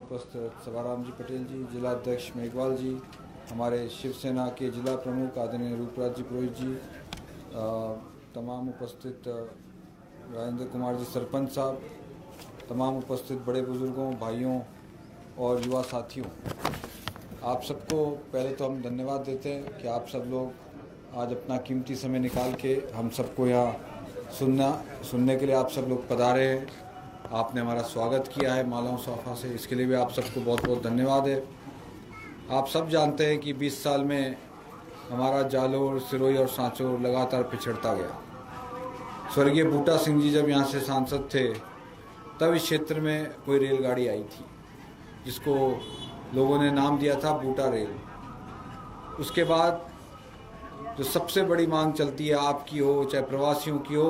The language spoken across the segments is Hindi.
उपस्थित सवाराम जी पटेल जी, जिला अध्यक्ष मेघवाल जी, हमारे शिवसेना के जिला प्रमुख आदरणीय रूपराज जी पुरोहित जी, तमाम उपस्थित राजेंद्र कुमार जी सरपंच साहब, तमाम उपस्थित बड़े बुजुर्गों, भाइयों और युवा साथियों, आप सबको पहले तो हम धन्यवाद देते हैं कि आप सब लोग आज अपना कीमती समय निकाल के हम सबको यहाँ सुनने के लिए आप सब लोग पधारे हैं। आपने हमारा स्वागत किया है मालाओं सोफा से, इसके लिए भी आप सबको बहुत बहुत धन्यवाद है। आप सब जानते हैं कि 20 साल में हमारा जालोर, सिरोही और सांचौर लगातार पिछड़ता गया। स्वर्गीय बूटा सिंह जी जब यहाँ से सांसद थे तब इस क्षेत्र में कोई रेलगाड़ी आई थी जिसको लोगों ने नाम दिया था बूटा रेल। उसके बाद जो सबसे बड़ी मांग चलती है, आपकी हो चाहे प्रवासियों की हो,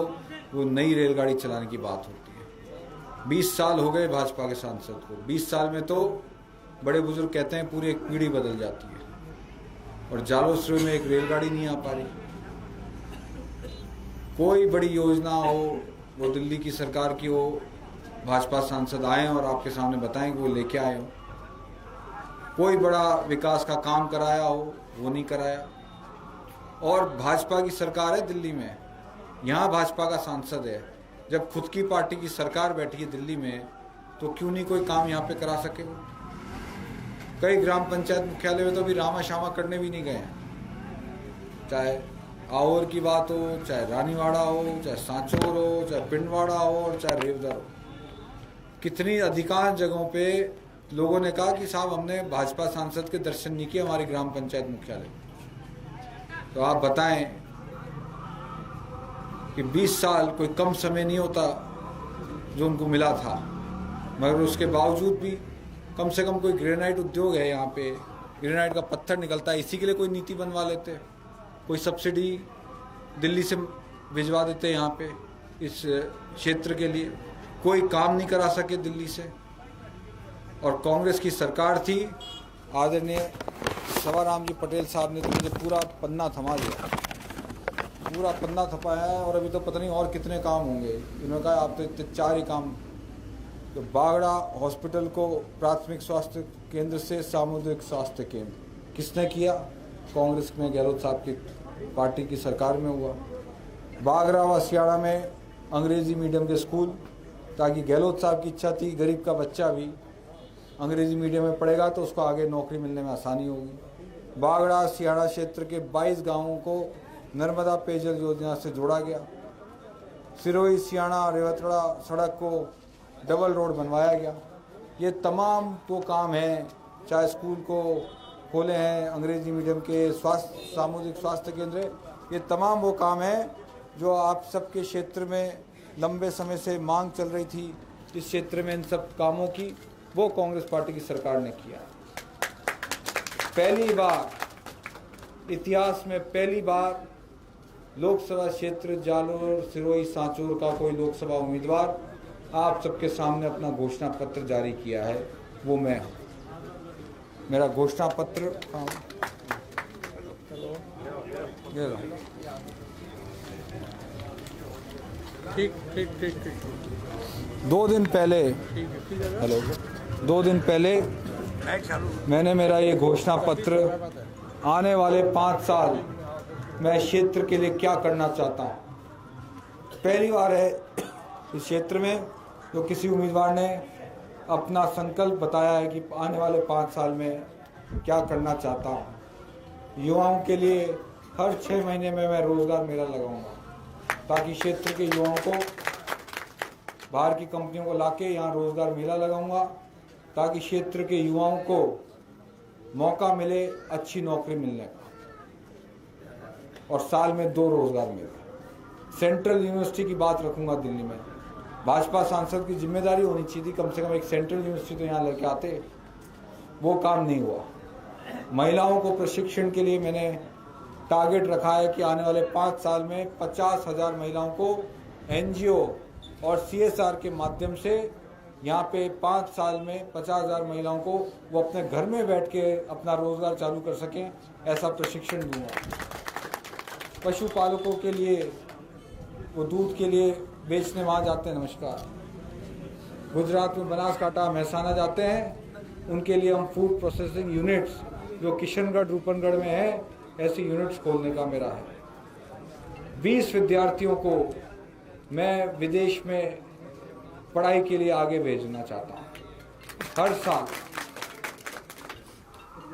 वो नई रेलगाड़ी चलाने की बात होती है। 20 साल हो गए भाजपा के सांसद को। 20 साल में तो बड़े बुजुर्ग कहते हैं पूरी एक पीढ़ी बदल जाती है, और जालोर सिरोही में एक रेलगाड़ी नहीं आ पा रही। कोई बड़ी योजना हो, वो दिल्ली की सरकार की हो, भाजपा सांसद आए और आपके सामने बताएं कि वो लेके आए हो। कोई बड़ा विकास का काम कराया हो, वो नहीं कराया। और भाजपा की सरकार है दिल्ली में, यहाँ भाजपा का सांसद है। जब खुद की पार्टी की सरकार बैठी है दिल्ली में, तो क्यों नहीं कोई काम यहाँ पे करा सके वो। कई ग्राम पंचायत मुख्यालय में तो अभी रामा शामा करने भी नहीं गए हैं। चाहे आहोर की बात हो, चाहे रानीवाड़ा हो, चाहे सांचौर हो, चाहे पिंडवाड़ा हो और चाहे रेवदर हो, कितनी अधिकांश जगहों पे लोगों ने कहा कि साहब हमने भाजपा सांसद के दर्शन नहीं किए हमारी ग्राम पंचायत मुख्यालय। तो आप बताएं कि 20 साल कोई कम समय नहीं होता जो उनको मिला था, मगर उसके बावजूद भी कम से कम कोई ग्रेनाइट उद्योग है यहाँ पे, ग्रेनाइट का पत्थर निकलता है, इसी के लिए कोई नीति बनवा लेते, कोई सब्सिडी दिल्ली से भिजवा देते यहाँ पे इस क्षेत्र के लिए। कोई काम नहीं करा सके दिल्ली से। और कांग्रेस की सरकार थी, आदरणीय सवाराम जी पटेल साहब ने तो मुझे पूरा पन्ना थमा दिया, पूरा पन्ना थपाया है। और अभी तो पता नहीं और कितने काम होंगे। इन्होंने कहा आप तो इतने 4 ही काम, तो बागड़ा हॉस्पिटल को प्राथमिक स्वास्थ्य केंद्र से सामुदायिक स्वास्थ्य केंद्र किसने किया? कांग्रेस में गहलोत साहब की पार्टी की सरकार में हुआ। बागड़ा व सियाड़ा में अंग्रेजी मीडियम के स्कूल, ताकि गहलोत साहब की इच्छा थी गरीब का बच्चा भी अंग्रेजी मीडियम में पढ़ेगा तो उसको आगे नौकरी मिलने में आसानी होगी। बागड़ा सियाड़ा क्षेत्र के 22 गाँवों को नर्मदा पेयजल योजना से जोड़ा गया। सिरोही सियाड़ा रेवतड़ा सड़क को डबल रोड बनवाया गया। ये तमाम तो काम हैं, चाहे स्कूल को खोले हैं अंग्रेजी मीडियम के, सामुदायिक स्वास्थ्य केंद्र, ये तमाम वो काम हैं जो आप सबके क्षेत्र में लंबे समय से मांग चल रही थी। इस क्षेत्र में इन सब कामों की वो कांग्रेस पार्टी की सरकार ने किया। पहली बार इतिहास में, पहली बार लोकसभा क्षेत्र जालोर सिरोही सांचौर का कोई लोकसभा उम्मीदवार आप सबके सामने अपना घोषणा पत्र जारी किया है, वो मैं हूँ। मेरा घोषणा पत्र ठीक ठीक ठीक ठीक 2 दिन पहले, हेलो, 2 दिन पहले मैंने मेरा ये घोषणा पत्र आने वाले 5 साल मैं क्षेत्र के लिए क्या करना चाहता हूँ, पहली बार है इस क्षेत्र में जो किसी उम्मीदवार ने अपना संकल्प बताया है कि आने वाले 5 साल में क्या करना चाहता हूँ। युवाओं के लिए हर 6 महीने में मैं रोजगार मेला लगाऊंगा, ताकि क्षेत्र के युवाओं को, बाहर की कंपनियों को लाके यहाँ रोजगार मेला लगाऊंगा, ताकि क्षेत्र के युवाओं को मौका मिले अच्छी नौकरी मिलने का, और साल में 2 रोजगार मिले। सेंट्रल यूनिवर्सिटी की बात रखूंगा दिल्ली में। भाजपा सांसद की जिम्मेदारी होनी चाहिए थी कम से कम एक सेंट्रल यूनिवर्सिटी तो यहाँ लेके आते, वो काम नहीं हुआ। महिलाओं को प्रशिक्षण के लिए मैंने टारगेट रखा है कि आने वाले 5 साल में 50,000 महिलाओं को एनजीओ और CSR के माध्यम से यहाँ पे 5 साल में 50,000 महिलाओं को वो अपने घर में बैठ के अपना रोजगार चालू कर सकें, ऐसा प्रशिक्षण दूंगा। पशुपालकों के लिए, वो दूध के लिए बेचने वहाँ जाते हैं, नमस्कार, गुजरात में बनासकांठा, महसाना जाते हैं, उनके लिए हम फूड प्रोसेसिंग यूनिट्स जो किशनगढ़ रूपनगढ़ में है, ऐसी यूनिट्स खोलने का मेरा है। 20 विद्यार्थियों को मैं विदेश में पढ़ाई के लिए आगे भेजना चाहता हूँ हर साल।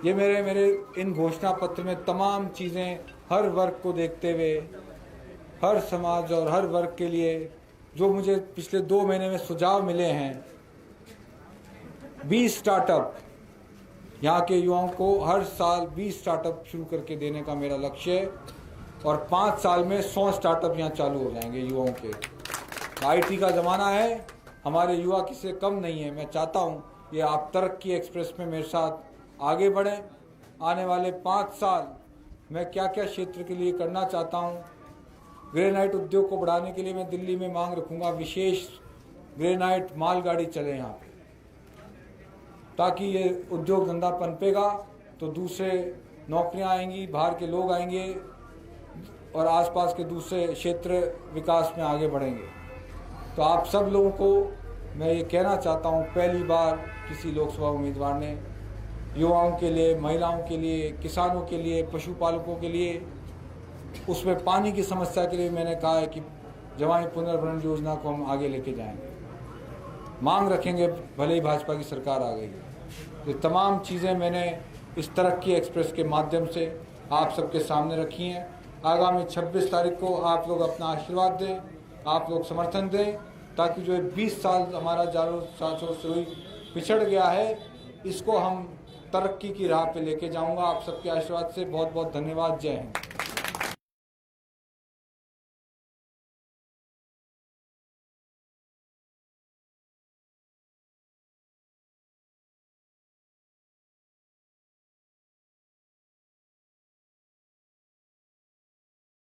ये मेरे इन घोषणा पत्र में तमाम चीज़ें हर वर्ग को देखते हुए, हर समाज और हर वर्ग के लिए जो मुझे पिछले 2 महीने में सुझाव मिले हैं, 20 स्टार्टअप यहाँ के युवाओं को हर साल 20 स्टार्टअप शुरू करके देने का मेरा लक्ष्य है और 5 साल में 100 स्टार्टअप यहाँ चालू हो जाएंगे युवाओं के। आईटी का ज़माना है, हमारे युवा किसी से कम नहीं है। मैं चाहता हूँ ये आप तरक्की एक्सप्रेस में मेरे साथ आगे बढ़ें। आने वाले 5 साल मैं क्या क्या क्षेत्र के लिए करना चाहता हूँ। ग्रेनाइट उद्योग को बढ़ाने के लिए मैं दिल्ली में मांग रखूँगा विशेष ग्रेनाइट मालगाड़ी चले यहाँ पे, ताकि ये उद्योग धंधा पनपेगा तो दूसरे नौकरियाँ आएंगी, बाहर के लोग आएंगे और आसपास के दूसरे क्षेत्र विकास में आगे बढ़ेंगे। तो आप सब लोगों को मैं ये कहना चाहता हूँ, पहली बार किसी लोकसभा उम्मीदवार ने युवाओं के लिए, महिलाओं के लिए, किसानों के लिए, पशुपालकों के लिए, उसमें पानी की समस्या के लिए मैंने कहा है कि जवानी पुनर्भरण योजना को हम आगे लेके जाएंगे, मांग रखेंगे भले ही भाजपा की सरकार आ गई। तो तमाम चीज़ें मैंने इस तरक्की एक्सप्रेस के माध्यम से आप सबके सामने रखी हैं। आगामी 26 तारीख को आप लोग अपना आशीर्वाद दें, आप लोग समर्थन दें, ताकि जो 20 साल हमारा जारो सांसों से पिछड़ गया है, इसको हम तरक्की की राह पे लेके जाऊंगा। आप सबके आशीर्वाद से बहुत बहुत धन्यवाद। जय हिंद।